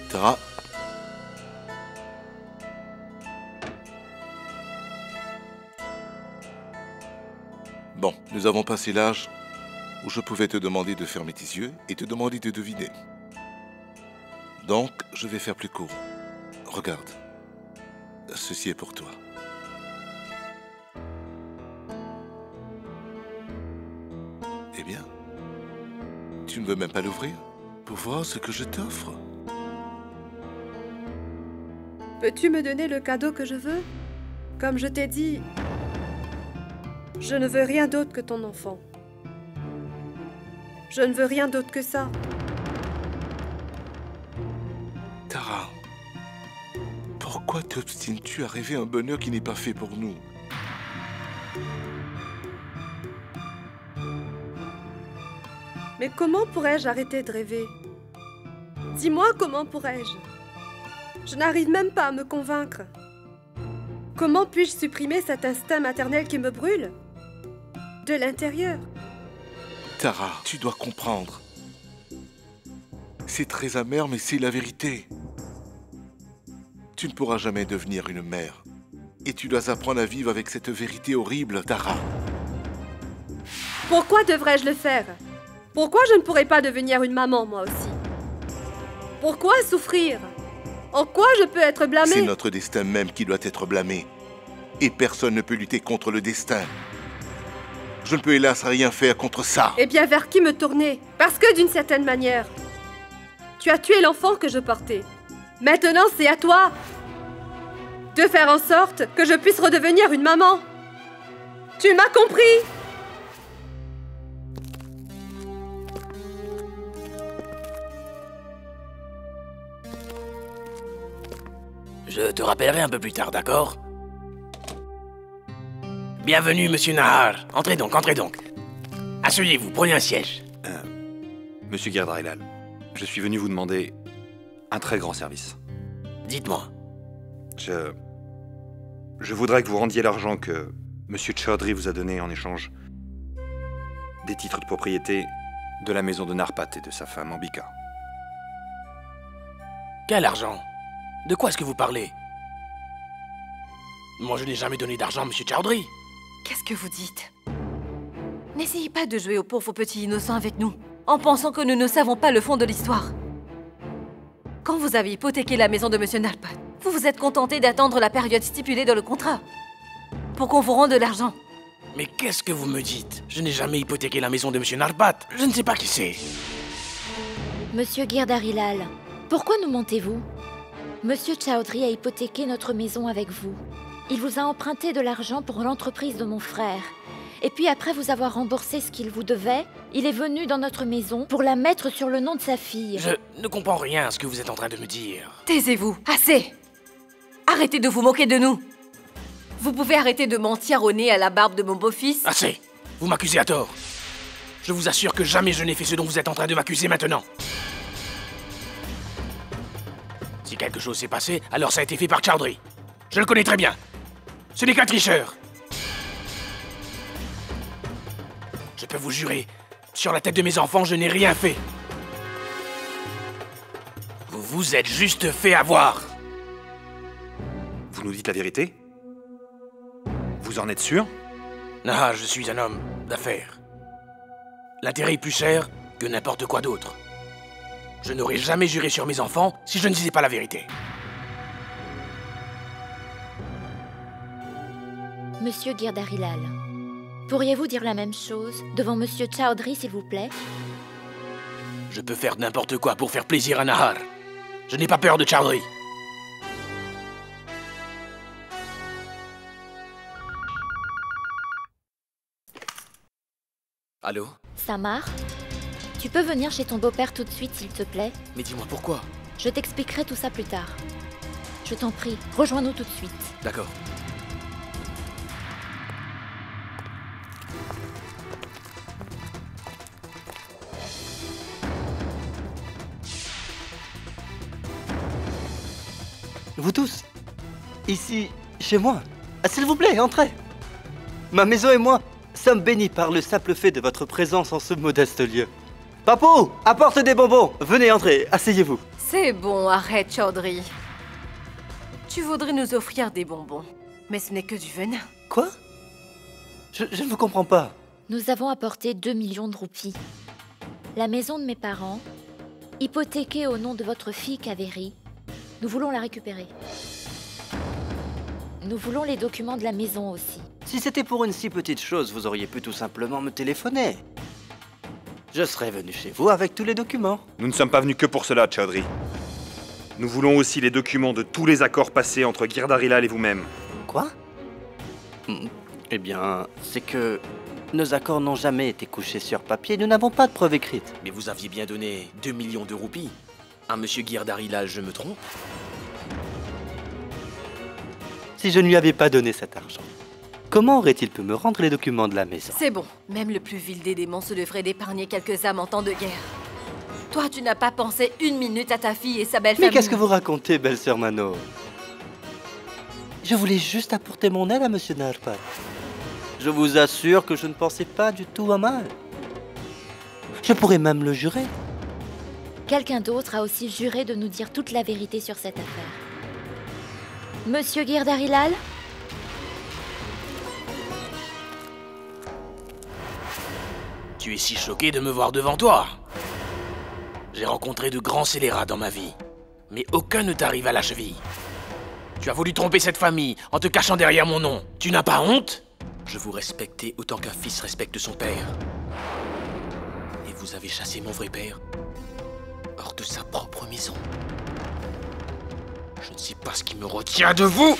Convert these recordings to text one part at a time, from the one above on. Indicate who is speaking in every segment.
Speaker 1: Tara. Bon, nous avons passé l'âge où je pouvais te demander de fermer tes yeux et te demander de deviner. Donc, je vais faire plus court. Regarde. Ceci est pour toi. Eh bien, tu ne veux même pas l'ouvrir pour voir ce que je t'offre?
Speaker 2: Peux-tu me donner le cadeau que je veux? Comme je t'ai dit, je ne veux rien d'autre que ton enfant. Je ne veux rien d'autre que ça.
Speaker 1: Tara, pourquoi t'obstines-tu à rêver un bonheur qui n'est pas fait pour nous?
Speaker 2: Mais comment pourrais-je arrêter de rêver? Dis-moi, comment pourrais-je? Je n'arrive même pas à me convaincre. Comment puis-je supprimer cet instinct maternel qui me brûle? De l'intérieur.
Speaker 1: Tara, tu dois comprendre. C'est très amer, mais c'est la vérité. Tu ne pourras jamais devenir une mère. Et tu dois apprendre à vivre avec cette vérité horrible, Tara.
Speaker 2: Pourquoi devrais-je le faire? Pourquoi je ne pourrais pas devenir une maman, moi aussi? Pourquoi souffrir? En quoi je peux être blâmée?
Speaker 1: C'est notre destin même qui doit être blâmé. Et personne ne peut lutter contre le destin. Je ne peux hélas rien faire contre ça.
Speaker 2: Eh bien, vers qui me tourner? Parce que d'une certaine manière, tu as tué l'enfant que je portais. Maintenant, c'est à toi de faire en sorte que je puisse redevenir une maman. Tu m'as compris?
Speaker 3: Je te rappellerai un peu plus tard, d'accord? Bienvenue, monsieur Nahar. Entrez donc, entrez donc. Asseyez-vous, prenez un siège.
Speaker 4: Monsieur Gardarilal, je suis venu vous demander un très grand service.
Speaker 3: Dites-moi.
Speaker 4: Je voudrais que vous rendiez l'argent que monsieur Chaudhry vous a donné en échange des titres de propriété de la maison de Narpat et de sa femme Ambika.
Speaker 3: Quel argent? De quoi est-ce que vous parlez? Moi, je n'ai jamais donné d'argent à monsieur Chaudhry.
Speaker 5: Qu'est-ce que vous dites? N'essayez pas de jouer au pauvre petit innocent avec nous, en pensant que nous ne savons pas le fond de l'histoire. Quand vous avez hypothéqué la maison de monsieur Narpat, vous vous êtes contenté d'attendre la période stipulée dans le contrat pour qu'on vous rende de l'argent.
Speaker 3: Mais qu'est-ce que vous me dites? Je n'ai jamais hypothéqué la maison de monsieur Narpat. Je ne sais pas qui c'est.
Speaker 6: Monsieur Girdarilal, pourquoi nous mentez-vous? Monsieur Chaudhry a hypothéqué notre maison avec vous. Il vous a emprunté de l'argent pour l'entreprise de mon frère. Et puis après vous avoir remboursé ce qu'il vous devait, il est venu dans notre maison pour la mettre sur le nom de sa fille.
Speaker 3: Je ne comprends rien à ce que vous êtes en train de me dire.
Speaker 5: Taisez-vous, assez! Arrêtez de vous moquer de nous. Vous pouvez arrêter de mentir au nez à la barbe de mon beau-fils?
Speaker 3: Assez! Vous m'accusez à tort. Je vous assure que jamais je n'ai fait ce dont vous êtes en train de m'accuser maintenant. Si quelque chose s'est passé, alors ça a été fait par Chaudhry. Je le connais très bien. Ce n'est qu'un tricheur. Je peux vous jurer, sur la tête de mes enfants, je n'ai rien fait. Vous vous êtes juste fait avoir.
Speaker 4: Vous nous dites la vérité? Vous en êtes sûr?
Speaker 3: Ah, je suis un homme d'affaires. L'intérêt est plus cher que n'importe quoi d'autre. Je n'aurais jamais juré sur mes enfants si je ne disais pas la vérité.
Speaker 6: Monsieur Girdarilal, pourriez-vous dire la même chose devant monsieur Chaudhry, s'il vous plaît?
Speaker 3: Je peux faire n'importe quoi pour faire plaisir à Nahar. Je n'ai pas peur de Chaudhry. Allô?
Speaker 6: Samar, tu peux venir chez ton beau-père tout de suite, s'il te plaît?
Speaker 3: Mais dis-moi pourquoi?
Speaker 6: Je t'expliquerai tout ça plus tard. Je t'en prie, rejoins-nous tout de suite.
Speaker 3: D'accord.
Speaker 7: Vous tous, ici, chez moi. Ah, s'il vous plaît, entrez. Ma maison et moi sommes bénis par le simple fait de votre présence en ce modeste lieu. Papou, apporte des bonbons. Venez, entrez, asseyez-vous.
Speaker 5: C'est bon, arrête, Chaudhry. Tu voudrais nous offrir des bonbons, mais ce n'est que du venin.
Speaker 7: Quoi? Je ne vous comprends pas.
Speaker 6: Nous avons apporté 2 millions de roupies. La maison de mes parents, hypothéquée au nom de votre fille Kaveri, nous voulons la récupérer. Nous voulons les documents de la maison aussi.
Speaker 7: Si c'était pour une si petite chose, vous auriez pu tout simplement me téléphoner. Je serais venu chez vous avec tous les documents.
Speaker 4: Nous ne sommes pas venus que pour cela, Chaudhry. Nous voulons aussi les documents de tous les accords passés entre Girdarilal et vous-même.
Speaker 7: Quoi? Eh bien, c'est que nos accords n'ont jamais été couchés sur papier. Nous n'avons pas de preuves écrites.
Speaker 3: Mais vous aviez bien donné 2 millions de roupies. À Monsieur Girdarilal, je me trompe?
Speaker 7: Si je ne lui avais pas donné cet argent, comment aurait-il pu me rendre les documents de la maison?
Speaker 5: C'est bon, même le plus vil des démons se devrait d'épargner quelques âmes en temps de guerre. Toi, tu n'as pas pensé une minute à ta fille et sa belle famille.
Speaker 7: Mais qu'est-ce que vous racontez, belle-sœur Mano? Je voulais juste apporter mon aide à Monsieur Narpat. Je vous assure que je ne pensais pas du tout à mal. Je pourrais même le jurer.
Speaker 6: Quelqu'un d'autre a aussi juré de nous dire toute la vérité sur cette affaire. Monsieur Girdarilal?
Speaker 3: Tu es si choqué de me voir devant toi. J'ai rencontré de grands scélérats dans ma vie, mais aucun ne t'arrive à la cheville. Tu as voulu tromper cette famille en te cachant derrière mon nom. Tu n'as pas honte? Je vous respectais autant qu'un fils respecte son père. Et vous avez chassé mon vrai père hors de sa propre maison. Je ne sais pas ce qui me retient de vous.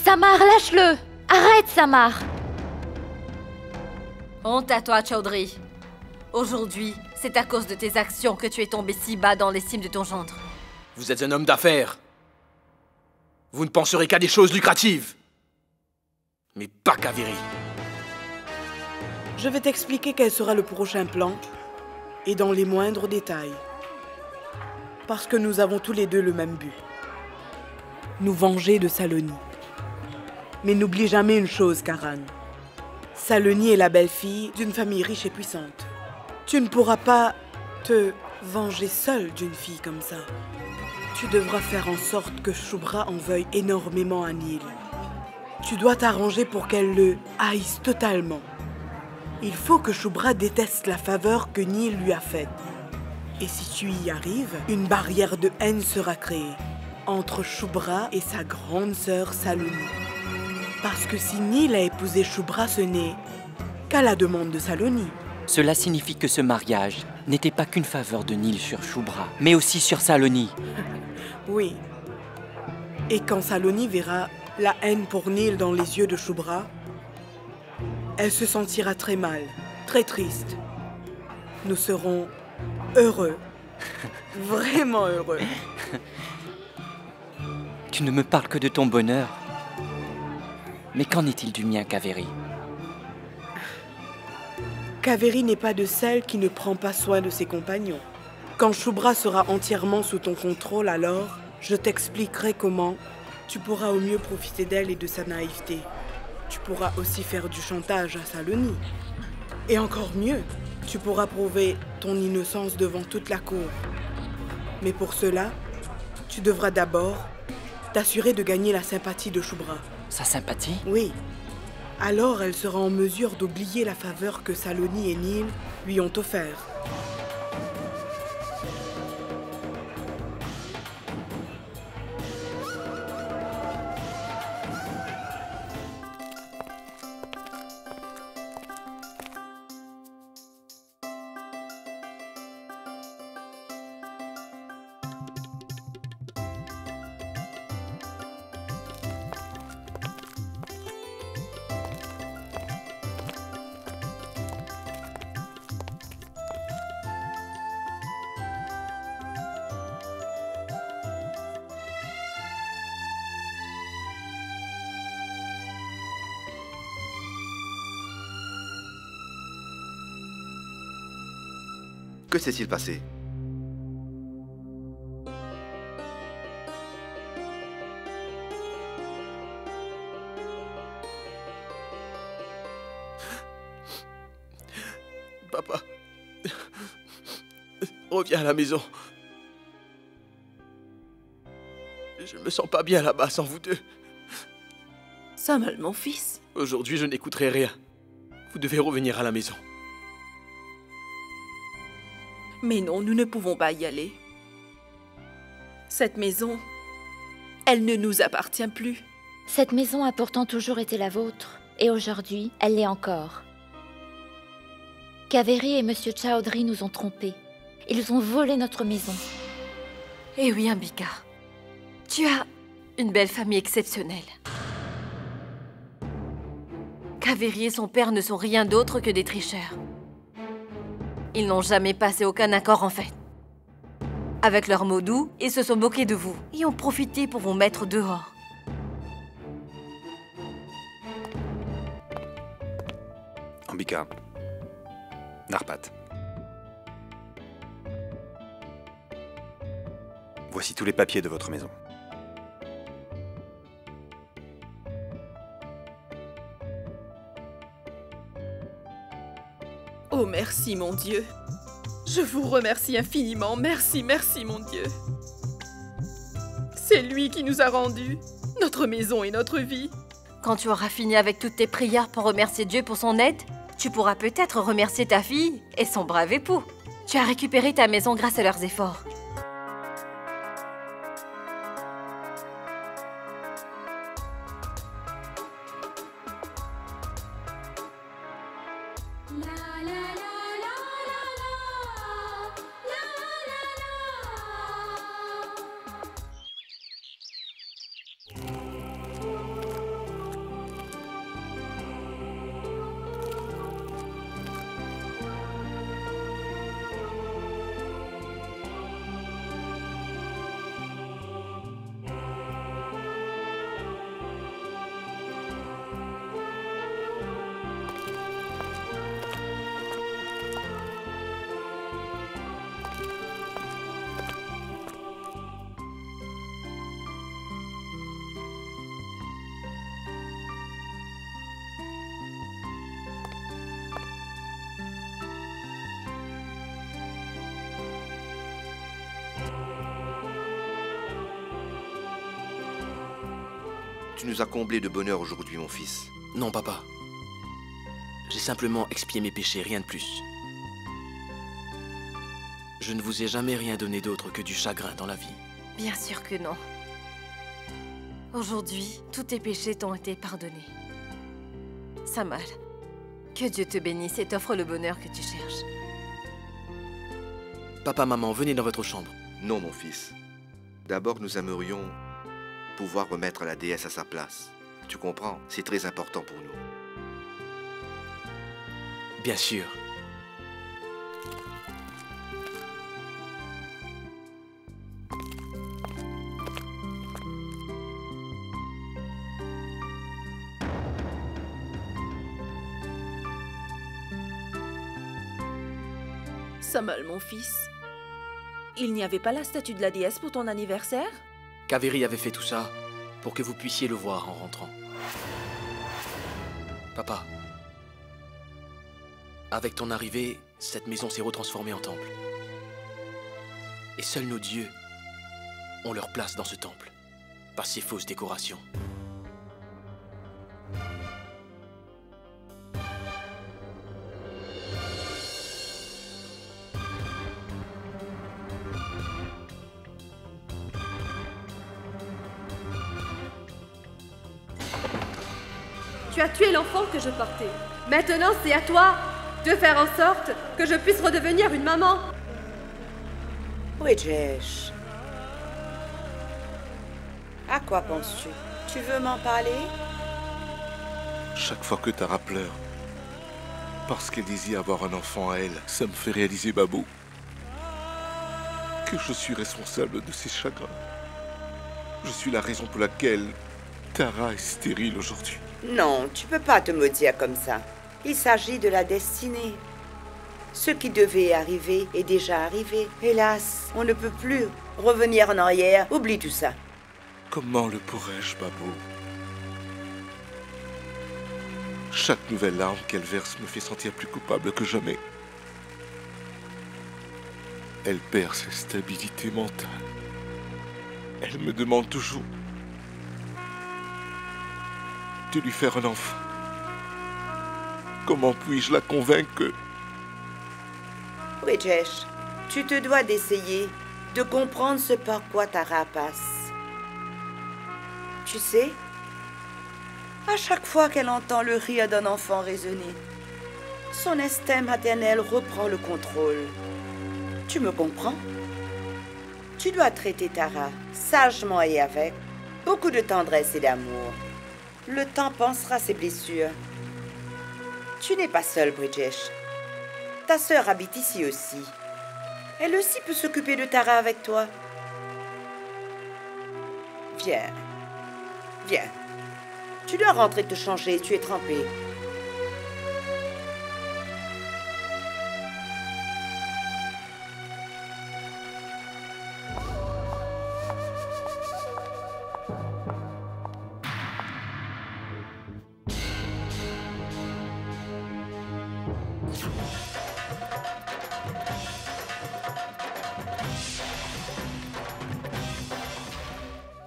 Speaker 6: Samar, lâche-le! Arrête, Samar!
Speaker 5: Honte à toi, Chaudhry. Aujourd'hui, c'est à cause de tes actions que tu es tombé si bas dans l'estime de ton gendre.
Speaker 3: Vous êtes un homme d'affaires. Vous ne penserez qu'à des choses lucratives. Mais pas Kaveri.
Speaker 8: Je vais t'expliquer quel sera le prochain plan, et dans les moindres détails. Parce que nous avons tous les deux le même but. Nous venger de Saloni. Mais n'oublie jamais une chose, Karan. Saloni est la belle-fille d'une famille riche et puissante. Tu ne pourras pas te venger seule d'une fille comme ça. Tu devras faire en sorte que Shubhra en veuille énormément à Nil. Tu dois t'arranger pour qu'elle le haïsse totalement. Il faut que Shubhra déteste la faveur que Nil lui a faite. Et si tu y arrives, une barrière de haine sera créée entre Shubhra et sa grande sœur Saloni. Parce que si Nil a épousé Shubhra, ce n'est qu'à la demande de Saloni.
Speaker 9: Cela signifie que ce mariage n'était pas qu'une faveur de Nil sur Shubhra, mais aussi sur Saloni.
Speaker 8: Oui. Et quand Saloni verra la haine pour Nil dans les yeux de Shubhra, elle se sentira très mal, très triste. Nous serons heureux. Vraiment heureux.
Speaker 9: Tu ne me parles que de ton bonheur. Mais qu'en est-il du mien, Kaveri?
Speaker 8: Kaveri n'est pas de celle qui ne prend pas soin de ses compagnons. Quand Shubhra sera entièrement sous ton contrôle, alors je t'expliquerai comment tu pourras au mieux profiter d'elle et de sa naïveté. Tu pourras aussi faire du chantage à Saloni. Et encore mieux, tu pourras prouver ton innocence devant toute la cour. Mais pour cela, tu devras d'abord t'assurer de gagner la sympathie de Shubhra.
Speaker 9: Sa sympathie?
Speaker 8: Oui. Alors elle sera en mesure d'oublier la faveur que Saloni et Nil lui ont offert.
Speaker 10: Que s'est-il passé?
Speaker 1: Papa,
Speaker 3: reviens à la maison. Je ne me sens pas bien là-bas sans vous deux.
Speaker 8: Samuel, mon fils.
Speaker 3: Aujourd'hui, je n'écouterai rien. Vous devez revenir à la maison.
Speaker 8: Mais non, nous ne pouvons pas y aller. Cette maison, elle ne nous appartient plus.
Speaker 6: Cette maison a pourtant toujours été la vôtre, et aujourd'hui, elle l'est encore. Kaveri et Monsieur Chaudhry nous ont trompés. Ils ont volé notre maison.
Speaker 5: Eh oui, Ambika. Tu as une belle famille exceptionnelle. Kaveri et son père ne sont rien d'autre que des tricheurs. Ils n'ont jamais passé aucun accord en fait. Avec leurs mots doux, ils se sont moqués de vous et ont profité pour vous mettre dehors.
Speaker 4: Ambika. Narpat. Voici tous les papiers de votre maison.
Speaker 8: Oh, merci, mon Dieu. Je vous remercie infiniment. Merci, merci, mon Dieu. C'est lui qui nous a rendus notre maison et notre vie.
Speaker 5: Quand tu auras fini avec toutes tes prières pour remercier Dieu pour son aide, tu pourras peut-être remercier ta fille et son brave époux. Tu as récupéré ta maison grâce à leurs efforts.
Speaker 10: Tu nous as comblé de bonheur aujourd'hui, mon fils.
Speaker 3: Non, papa. J'ai simplement expié mes péchés, rien de plus. Je ne vous ai jamais rien donné d'autre que du chagrin dans la vie.
Speaker 5: Bien sûr que non. Aujourd'hui, tous tes péchés t'ont été pardonnés. Samuel, que Dieu te bénisse et t'offre le bonheur que tu cherches.
Speaker 3: Papa, maman, venez dans votre chambre.
Speaker 10: Non, mon fils. D'abord, nous aimerions pouvoir remettre la déesse à sa place. Tu comprends? C'est très important pour nous.
Speaker 3: Bien sûr.
Speaker 8: Samuel, mon fils, il n'y avait pas la statue de la déesse pour ton anniversaire?
Speaker 3: Kaveri avait fait tout ça pour que vous puissiez le voir en rentrant. Papa, avec ton arrivée, cette maison s'est retransformée en temple. Et seuls nos dieux ont leur place dans ce temple, pas ces fausses décorations.
Speaker 2: Tu as tué l'enfant que je portais. Maintenant, c'est à toi de faire en sorte que je puisse redevenir une maman.
Speaker 11: Bridgesh, à quoi penses-tu? Tu veux m'en parler?
Speaker 1: Chaque fois que Tara pleure, parce qu'elle désire avoir un enfant à elle, ça me fait réaliser, Babou, que je suis responsable de ses chagrins. Je suis la raison pour laquelle Tara est stérile aujourd'hui.
Speaker 11: Non, tu peux pas te maudire comme ça. Il s'agit de la destinée. Ce qui devait arriver est déjà arrivé. Hélas, on ne peut plus revenir en arrière. Oublie tout ça.
Speaker 1: Comment le pourrais-je, Babou? Chaque nouvelle larme qu'elle verse me fait sentir plus coupable que jamais. Elle perd sa stabilité mentale. Elle me demande toujours de lui faire un enfant. Comment puis-je la convaincre que...
Speaker 11: Bridgesh, tu te dois d'essayer de comprendre ce par quoi Tara passe. Tu sais, à chaque fois qu'elle entend le rire d'un enfant résonner, son instinct maternel reprend le contrôle. Tu me comprends? Tu dois traiter Tara sagement et avec beaucoup de tendresse et d'amour. Le temps pansera ses blessures. Tu n'es pas seule, Bridgesh. Ta sœur habite ici aussi. Elle aussi peut s'occuper de Tara avec toi. Viens. Viens. Tu dois rentrer te changer, tu es trempée.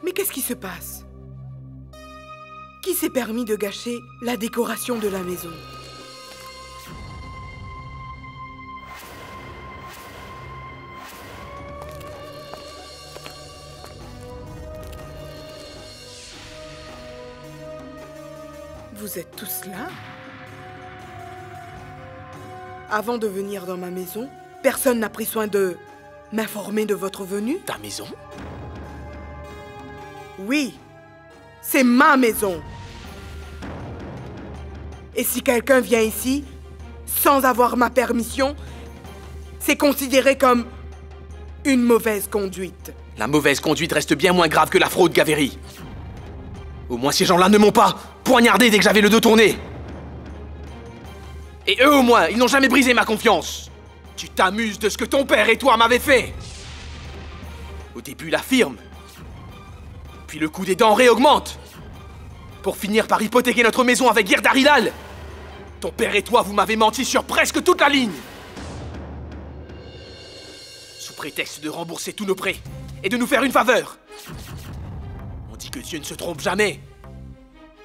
Speaker 8: Mais qu'est-ce qui se passe? Qui s'est permis de gâcher la décoration de la maison? Vous êtes tous là? Avant de venir dans ma maison, personne n'a pris soin de m'informer de votre venue?
Speaker 3: Ta maison?
Speaker 8: Oui, c'est ma maison. Et si quelqu'un vient ici, sans avoir ma permission, c'est considéré comme une mauvaise conduite.
Speaker 3: La mauvaise conduite reste bien moins grave que la fraude, Kaveri. Au moins ces gens-là ne m'ont pas poignardé dès que j'avais le dos tourné. Et eux au moins, ils n'ont jamais brisé ma confiance. Tu t'amuses de ce que ton père et toi m'avaient fait. Au début, la firme. Puis le coût des denrées augmente. Pour finir par hypothéquer notre maison avec Girdar Hilal. Ton père et toi, vous m'avez menti sur presque toute la ligne. Sous prétexte de rembourser tous nos prêts et de nous faire une faveur. On dit que Dieu ne se trompe jamais.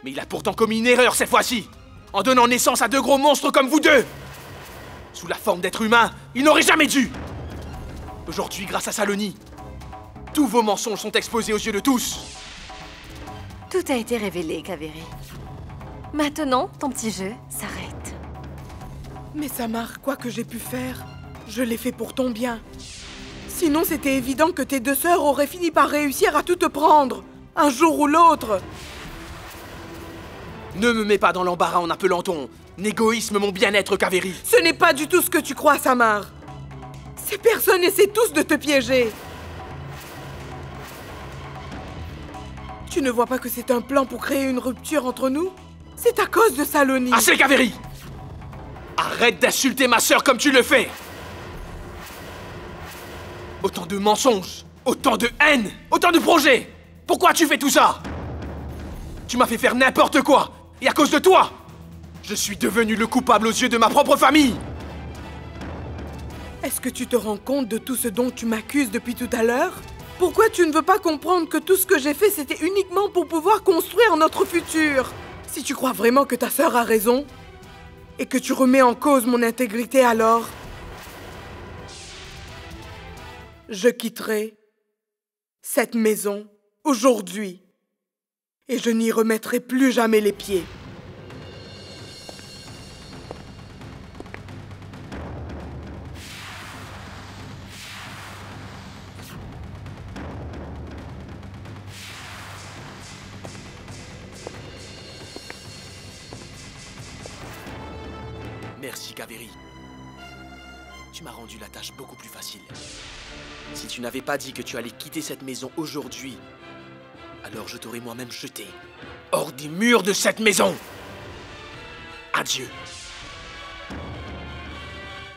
Speaker 3: Mais il a pourtant commis une erreur cette fois-ci, en donnant naissance à deux gros monstres comme vous deux. Sous la forme d'êtres humains, il n'aurait jamais dû. Aujourd'hui, grâce à Saloni, tous vos mensonges sont exposés aux yeux de tous.
Speaker 5: Tout a été révélé, Kaveri. Maintenant, ton petit jeu s'arrête.
Speaker 8: Mais Samar, quoi que j'ai pu faire, je l'ai fait pour ton bien. Sinon, c'était évident que tes deux sœurs auraient fini par réussir à tout te prendre, un jour ou l'autre.
Speaker 3: Ne me mets pas dans l'embarras en appelant ton égoïsme mon bien-être, Kaveri.
Speaker 8: Ce n'est pas du tout ce que tu crois, Samar. Ces personnes essaient tous de te piéger. Tu ne vois pas que c'est un plan pour créer une rupture entre nous? C'est à cause de Saloni.
Speaker 3: Assez, Kaveri! Arrête d'insulter ma sœur comme tu le fais! Autant de mensonges, autant de haine, autant de projets! Pourquoi tu fais tout ça? Tu m'as fait faire n'importe quoi! Et à cause de toi, je suis devenu le coupable aux yeux de ma propre famille!
Speaker 8: Est-ce que tu te rends compte de tout ce dont tu m'accuses depuis tout à l'heure? Pourquoi tu ne veux pas comprendre que tout ce que j'ai fait, c'était uniquement pour pouvoir construire notre futur? Si tu crois vraiment que ta sœur a raison, et que tu remets en cause mon intégrité alors, je quitterai cette maison aujourd'hui, et je n'y remettrai plus jamais les pieds.
Speaker 3: Merci, Kaveri. Tu m'as rendu la tâche beaucoup plus facile. Si tu n'avais pas dit que tu allais quitter cette maison aujourd'hui, alors je t'aurais moi-même jeté hors des murs de cette maison. Adieu.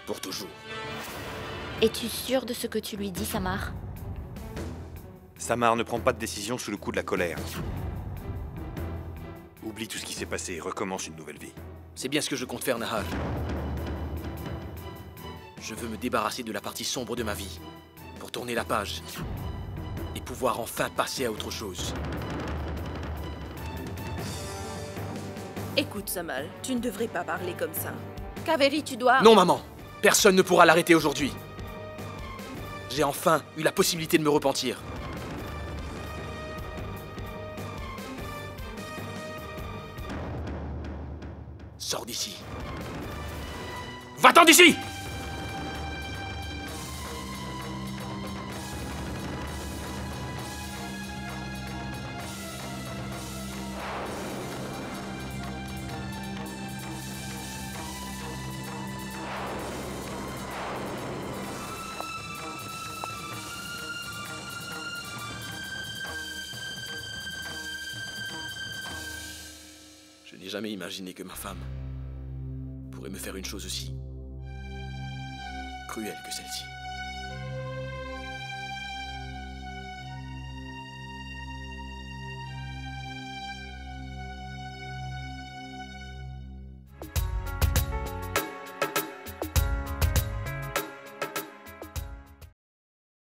Speaker 3: Pour toujours.
Speaker 6: Es-tu sûr de ce que tu lui dis, Samar?
Speaker 4: Samar ne prend pas de décision sous le coup de la colère. Oublie tout ce qui s'est passé et recommence une nouvelle vie.
Speaker 3: C'est bien ce que je compte faire, Nahar. Je veux me débarrasser de la partie sombre de ma vie, pour tourner la page, et pouvoir enfin passer à autre chose.
Speaker 12: Écoute, Samal, tu ne devrais pas parler comme ça. Kaveri, tu dois...
Speaker 3: Non, maman! Personne ne pourra l'arrêter aujourd'hui. J'ai enfin eu la possibilité de me repentir. Sors d'ici. Va-t'en d'ici! Je n'ai jamais imaginé que ma femme pourrait me faire une chose aussi cruelle que celle-ci.